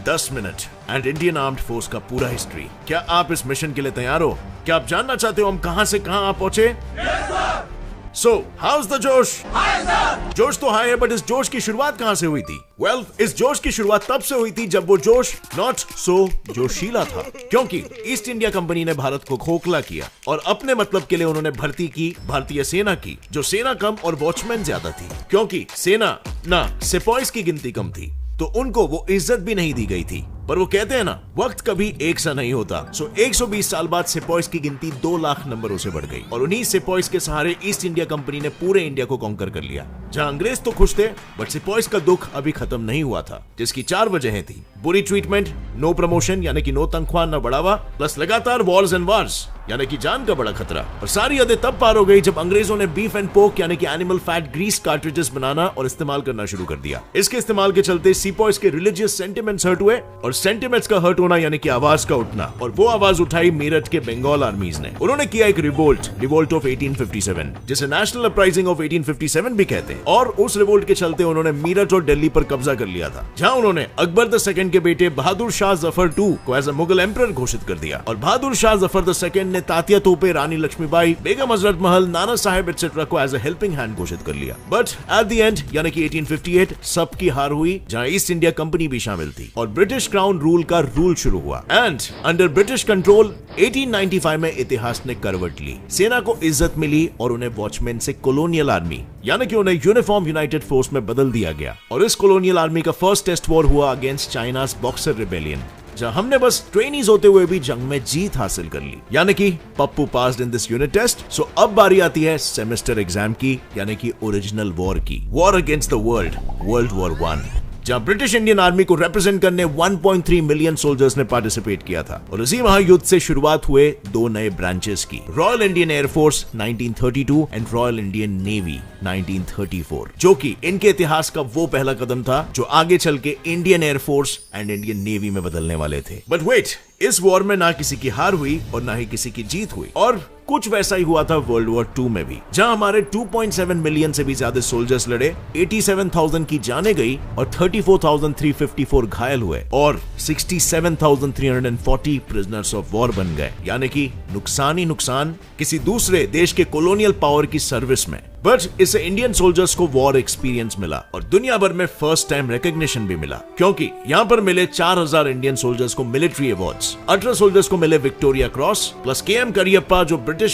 10 minute and Indian armed force का पूरा history. क्या आप इस मिशन के लिए तैयार हो? क्या आप जानना चाहते हो हम कहां से कहां आप पहुंचे? So, how's the जोश? जोश तो हाई है, बट इस जोश की शुरुआत कहां से हुई थी? Well, इस जोश की शुरुआत तब से हुई थी जब वो जोश नॉट सो जोशीला था, क्योंकि ईस्ट इंडिया कंपनी ने भारत को खोखला किया और अपने मतलब के लिए उन्होंने भर्ती की भारतीय सेना की, जो सेना कम और वॉचमैन ज्यादा थी, क्योंकि सेना ना सिपाहीज की गिनती कम थी, तो उनको वो इज्जत भी नहीं दी गई थी। पर वो कहते हैं ना, वक्त कभी एक सा नहीं होता। सो 120 साल बाद सिपाहीज की गिनती 2 लाख नंबरों से बढ़ गई और उन्हीं सिपाहीज के सहारे ईस्ट इंडिया कंपनी ने पूरे इंडिया को कॉन्कर कर लिया। जहां अंग्रेज तो खुश थे, बट सिपाहीज का दुख अभी खत्म नहीं हुआ था, जिसकी 4 वजहें थी। बुरी ट्रीटमेंट, नो प्रमोशन यानी कि नो तनख्वाह न बढ़ावा, प्लस लगातार वॉर्स एंड वार्स यानी कि जान का बड़ा खतरा। और सारी हदें तब पार हो गई जब अंग्रेजों ने बीफ एंड पोक यानी कि एनिमल फैट ग्रीस कार्ट्रिजेस बनाना और इस्तेमाल करना शुरू कर दिया। इसके इस्तेमाल के चलते सिपाहीज के रिलीजियस सेंटिमेंट्स हर्ट हुए और सेंटिमेंट्स का हर्ट होना यानी कि आवाज का उठना, और वो आवाज उठाई मेरठ के बंगाल आर्मीज ने। उन्होंने किया एक रिवोल्ट ऑफ 1857, जिसे नेशनल अपराइजिंग ऑफ 1857 भी कहते हैं, और उस रिवोल्ट के चलते उन्होंने मेरठ और दिल्ली पर कब्जा कर लिया था, जहां उन्होंने अकबर द सेकंड के बेटे बहादुर शाह जफर II को एज अ मुगल एम्परर घोषित कर दिया। और बहादुर शाह जफर द सेकंड ने तात्या तोपे, रानी लक्ष्मीबाई, बेगम हजरत महल, नाना साहेब एटसेट्रा को एज अ हेल्पिंग हैंड घोषित कर लिया। बट एट द एंड यानी कि 1858 सबकी हार हुई, जहां ईस्ट इंडिया कंपनी भी शामिल थी और ब्रिटिश क्राउन रूल का रूल शुरू हुआ। एंड अंडर ब्रिटिश कंट्रोल 1895 में इतिहास ने करवट ली। सेना को इज्जत मिली और उन्हें वॉचमैन से कॉलोनियल आर्मी यानी कि उन्हें यूनिफॉर्म यूनाइटेड फोर्स में बदल दिया गया। और इस कॉलोनियल आर्मी का फर्स्ट टेस्ट वॉर हुआ अगेंस्ट चाइनास बॉक्सर रिबेलियन, जहां हमने बस ट्रेनीज होते हुए भी जंग में जीत हासिल कर ली, यानी कि Pappu passed in this unit test. So अब बारी आती है सेमेस्टर एग्जाम की, यानी कि ओरिजिनल वॉर की, war against the world war 1, जहां ब्रिटिश इंडियन आर्मी को रिप्रेजेंट करने 1.3 मिलियन सोल्जर्स ने पार्टिसिपेट किया था। और इसी महायुद्ध से शुरुआत हुए 2 नए ब्रांचेस की, royal Indian air force 1932 and royal Indian navy 1934, जो कि इनके इतिहास का वो पहला कदम था जो आगे चल के Indian air force and Indian navy में बदलने वाले थे। बट वेट, इस वॉर में ना किसी की हार हुई और ना ही किसी की जीत हुई, और कुछ वैसा ही हुआ था वर्ल्ड वॉर 2 में भी, जहां हमारे 2.7 मिलियन से भी ज्यादा सोल्जर्स लड़े, 87,000 की जाने गई और 34,354 घायल हुए और 67,340 प्रिजनर्स ऑफ वॉर बन गए, यानी कि नुकसान ही नुकसान किसी दूसरे देश के कॉलोनियल पावर की सर्विस में। बट इससे इंडियन सोल्जर्स को वॉर एक्सपीरियंस मिला और दुनिया भर में फर्स्ट टाइम रिकॉग्निशन भी मिला, क्योंकि यहाँ पर मिले 4000 इंडियन सोल्जर्स को मिलिट्री अवार्ड्स, 18 सोल्जर्स को मिले Victoria cross, plus KM Cariappa जो ब्रिटिश